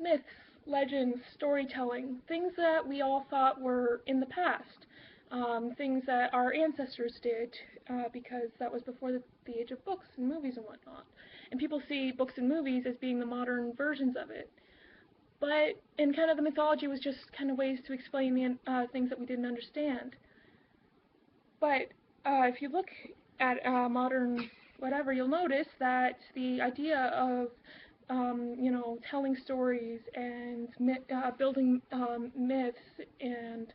myths, legends, storytelling, things that we all thought were in the past, things that our ancestors did, because that was before the age of books and movies and whatnot. And people see books and movies as being the modern versions of it. But, and kind of the mythology was just kind of ways to explain the things that we didn't understand. But if you look at modern whatever, you'll notice that the idea of telling stories and building myths and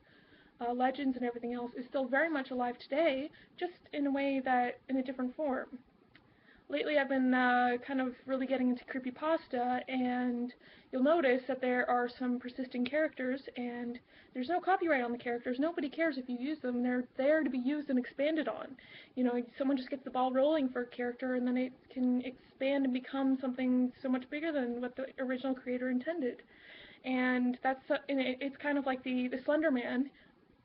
legends and everything else is still very much alive today, just in a way that in a different form. Lately I've been kind of really getting into creepypasta, and you'll notice that there are some persisting characters, and there's no copyright on the characters. Nobody cares if you use them. They're there to be used and expanded on. You know, someone just gets the ball rolling for a character, and then it can expand and become something so much bigger than what the original creator intended. And it's kind of like the Slender Man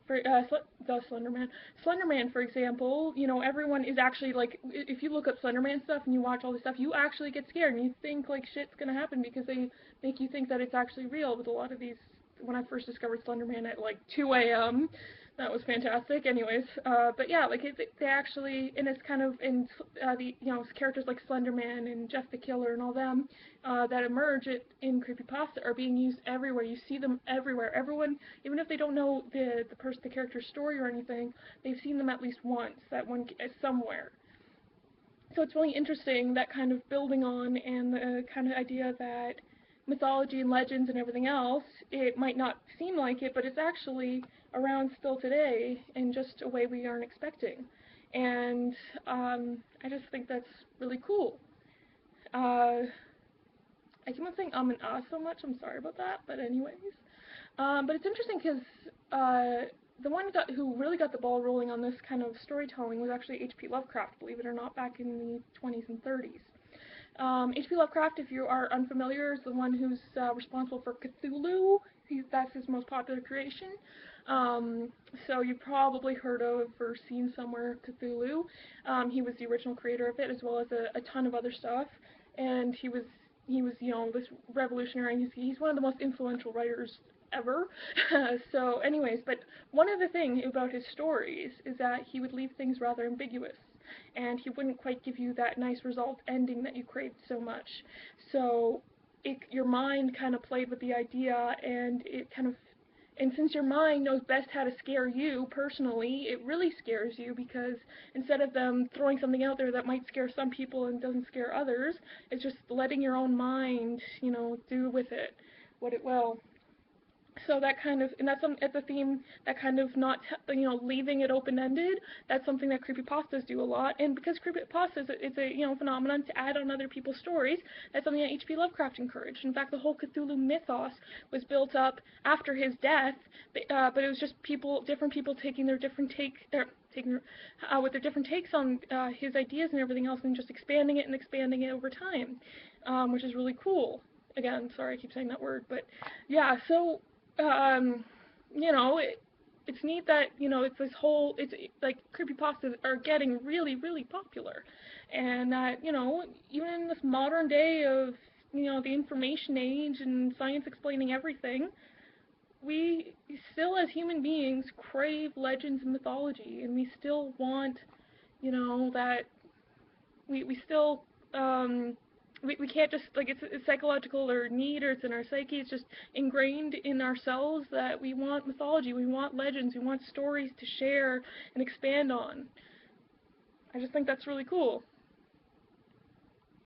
for the Slender Man, for example, you know, everyone is actually like, if you look up Slender Man stuff and you watch all this stuff, you actually get scared and you think like shit's gonna happen because they make you think that it's actually real. With a lot of these, when I first discovered Slender Man at like 2 a.m., that was fantastic. Anyways, but yeah, like they actually, and it's kind of in the characters like Slender Man and Jeff the Killer and all them that emerge in creepypasta are being used everywhere. You see them everywhere. Everyone, even if they don't know the character's story or anything, they've seen them at least once. That one somewhere. So it's really interesting, that kind of building on, and the kind of idea that mythology and legends and everything else, it might not seem like it, but it's actually around still today in just a way we aren't expecting. And I just think that's really cool. I keep on saying and so much, I'm sorry about that, but anyways. But it's interesting because the one who really got the ball rolling on this kind of storytelling was actually H.P. Lovecraft, believe it or not, back in the 20s and 30s. H.P. Lovecraft, if you are unfamiliar, is the one who's responsible for Cthulhu. That's his most popular creation. So you've probably heard of or seen somewhere Cthulhu. He was the original creator of it, as well as a ton of other stuff. And he was this revolutionary. He's one of the most influential writers ever. So anyways, but one of the things about his stories is that he would leave things rather ambiguous, and he wouldn't quite give you that nice result ending that you craved so much. So your mind kind of played with the idea, and and since your mind knows best how to scare you personally, it really scares you, because instead of them throwing something out there that might scare some people and doesn't scare others, it's just letting your own mind, do with it what it will. So that kind of, and it's a theme that kind of not, leaving it open-ended. That's something that creepypastas do a lot, and because creepypastas is a phenomenon to add on other people's stories, that's something that H.P. Lovecraft encouraged. In fact, the whole Cthulhu mythos was built up after his death, but it was just different people taking their different with their different takes on his ideas and everything else, and just expanding it over time, which is really cool. Again, sorry I keep saying that word, but yeah, so um, it's neat that, it's this whole, it's like creepypastas are getting really, really popular. And that, even in this modern day of, the information age and science explaining everything, we still as human beings crave legends and mythology, and we still want, that we still, we can't just, like, it's psychological or need, or it's in our psyche, it's just ingrained in ourselves that we want mythology, we want legends, we want stories to share and expand on. I just think that's really cool.